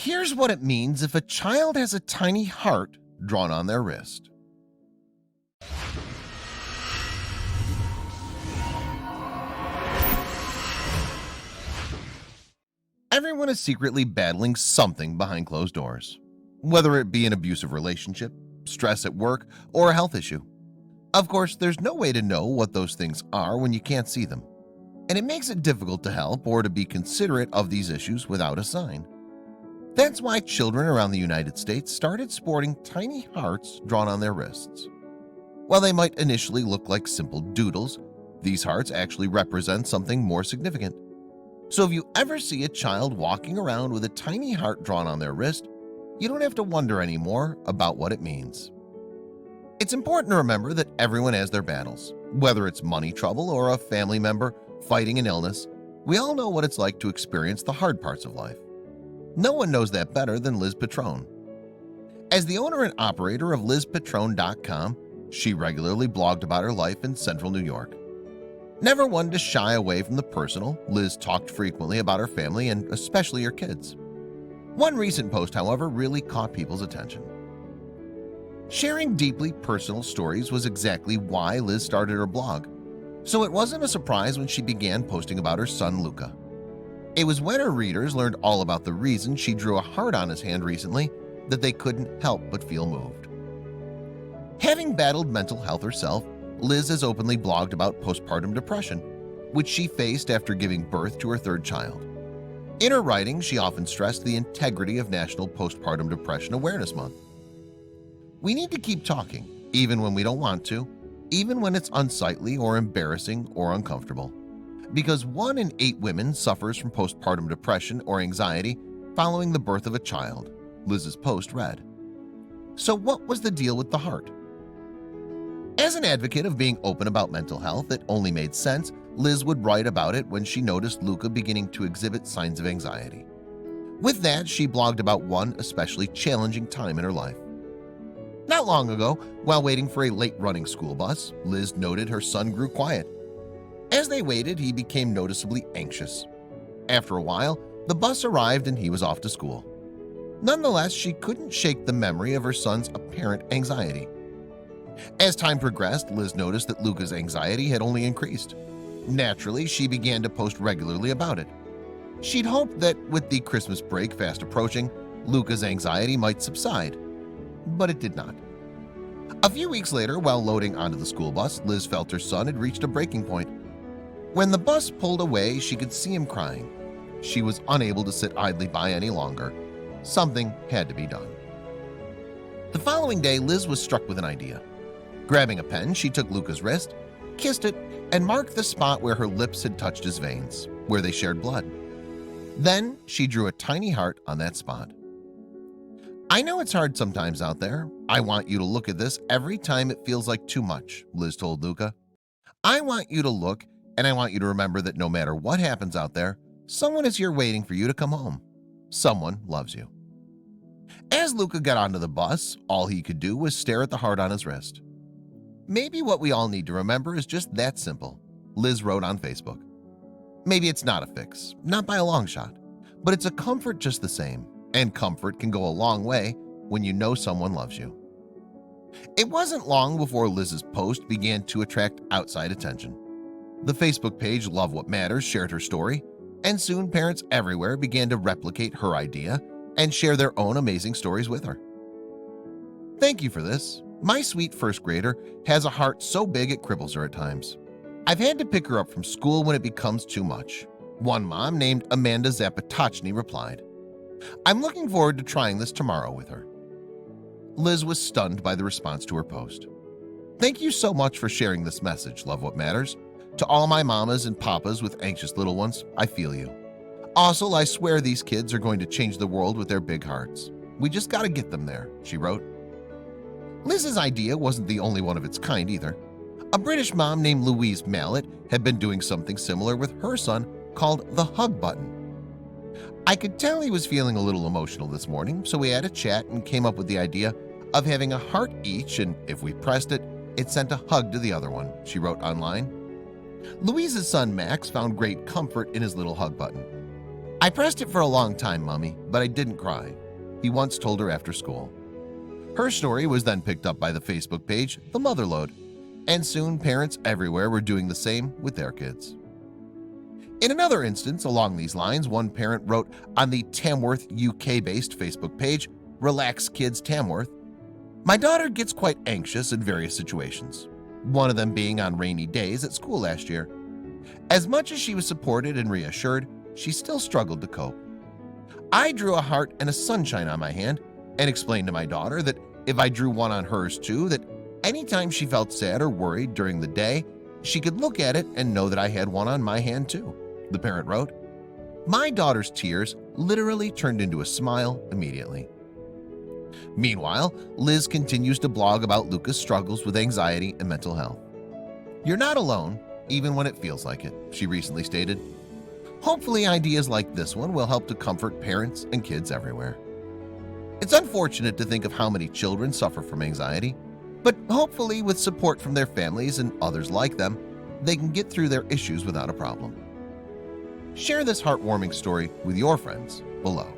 Here's what it means if a child has a tiny heart drawn on their wrist. Everyone is secretly battling something behind closed doors, whether it be an abusive relationship, stress at work, or a health issue. Of course, there's no way to know what those things are when you can't see them, and it makes it difficult to help or to be considerate of these issues without a sign. That's why children around the United States started sporting tiny hearts drawn on their wrists. While they might initially look like simple doodles, these hearts actually represent something more significant. So if you ever see a child walking around with a tiny heart drawn on their wrist, you don't have to wonder anymore about what it means. It's important to remember that everyone has their battles. Whether it's money trouble or a family member fighting an illness, we all know what it's like to experience the hard parts of life. No one knows that better than Liz Petrone. As the owner and operator of LizPetrone.com, she regularly blogged about her life in central New York. Never one to shy away from the personal, Liz talked frequently about her family and especially her kids. One recent post, however, really caught people's attention. Sharing deeply personal stories was exactly why Liz started her blog, so it wasn't a surprise when she began posting about her son Luca. It was when her readers learned all about the reason she drew a heart on his hand recently that they couldn't help but feel moved. Having battled mental health herself, Liz has openly blogged about postpartum depression, which she faced after giving birth to her third child. In her writing, she often stressed the integrity of National Postpartum Depression Awareness Month. We need to keep talking, even when we don't want to, even when it's unsightly or embarrassing or uncomfortable. Because 1 in 8 women suffers from postpartum depression or anxiety following the birth of a child, Liz's post read. So what was the deal with the heart? As an advocate of being open about mental health, it only made sense Liz would write about it when she noticed Luca beginning to exhibit signs of anxiety. With that, she blogged about one especially challenging time in her life. Not long ago, while waiting for a late-running school bus, Liz noted her son grew quiet. As they waited, he became noticeably anxious. After a while, the bus arrived and he was off to school. Nonetheless, she couldn't shake the memory of her son's apparent anxiety. As time progressed, Liz noticed that Luca's anxiety had only increased. Naturally, she began to post regularly about it. She'd hoped that with the Christmas break fast approaching, Luca's anxiety might subside, but it did not. A few weeks later, while loading onto the school bus, Liz felt her son had reached a breaking point. When the bus pulled away, she could see him crying. She was unable to sit idly by any longer. Something had to be done. The following day, Liz was struck with an idea. Grabbing a pen, she took Luca's wrist, kissed it, and marked the spot where her lips had touched his veins, where they shared blood. Then she drew a tiny heart on that spot. I know it's hard sometimes out there. I want you to look at this every time it feels like too much, Liz told Luca. I want you to look, and I want you to remember that no matter what happens out there, someone is here waiting for you to come home. Someone loves you. As Luca got onto the bus, all he could do was stare at the heart on his wrist. Maybe what we all need to remember is just that simple, Liz wrote on Facebook. Maybe it's not a fix, not by a long shot, but it's a comfort just the same, and comfort can go a long way when you know someone loves you. It wasn't long before Liz's post began to attract outside attention. The Facebook page Love What Matters shared her story, and soon parents everywhere began to replicate her idea and share their own amazing stories with her. Thank you for this. My sweet first grader has a heart so big it cripples her at times. I've had to pick her up from school when it becomes too much. One mom named Amanda Zapotachny replied, I'm looking forward to trying this tomorrow with her. Liz was stunned by the response to her post. Thank you so much for sharing this message, Love What Matters. To all my mamas and papas with anxious little ones, I feel you. Also, I swear these kids are going to change the world with their big hearts. We just got to get them there, she wrote. Liz's idea wasn't the only one of its kind either. A British mom named Louise Mallet had been doing something similar with her son called the hug button. I could tell he was feeling a little emotional this morning, so we had a chat and came up with the idea of having a heart each, and if we pressed it, it sent a hug to the other one, she wrote online. Louise's son Max found great comfort in his little hug button. "I pressed it for a long time, Mommy, but I didn't cry," he once told her after school. Her story was then picked up by the Facebook page The Motherload, and soon parents everywhere were doing the same with their kids. In another instance along these lines, one parent wrote on the Tamworth UK-based Facebook page Relax Kids Tamworth, "My daughter gets quite anxious in various situations, one of them being on rainy days at school last year. As much as she was supported and reassured, she still struggled to cope. I drew a heart and a sunshine on my hand and explained to my daughter that if I drew one on hers too, that anytime she felt sad or worried during the day, she could look at it and know that I had one on my hand too," the parent wrote. "My daughter's tears literally turned into a smile immediately." Meanwhile, Liz continues to blog about Luca's struggles with anxiety and mental health. "You're not alone, even when it feels like it," she recently stated. "Hopefully ideas like this one will help to comfort parents and kids everywhere." It's unfortunate to think of how many children suffer from anxiety, but hopefully with support from their families and others like them, they can get through their issues without a problem. Share this heartwarming story with your friends below.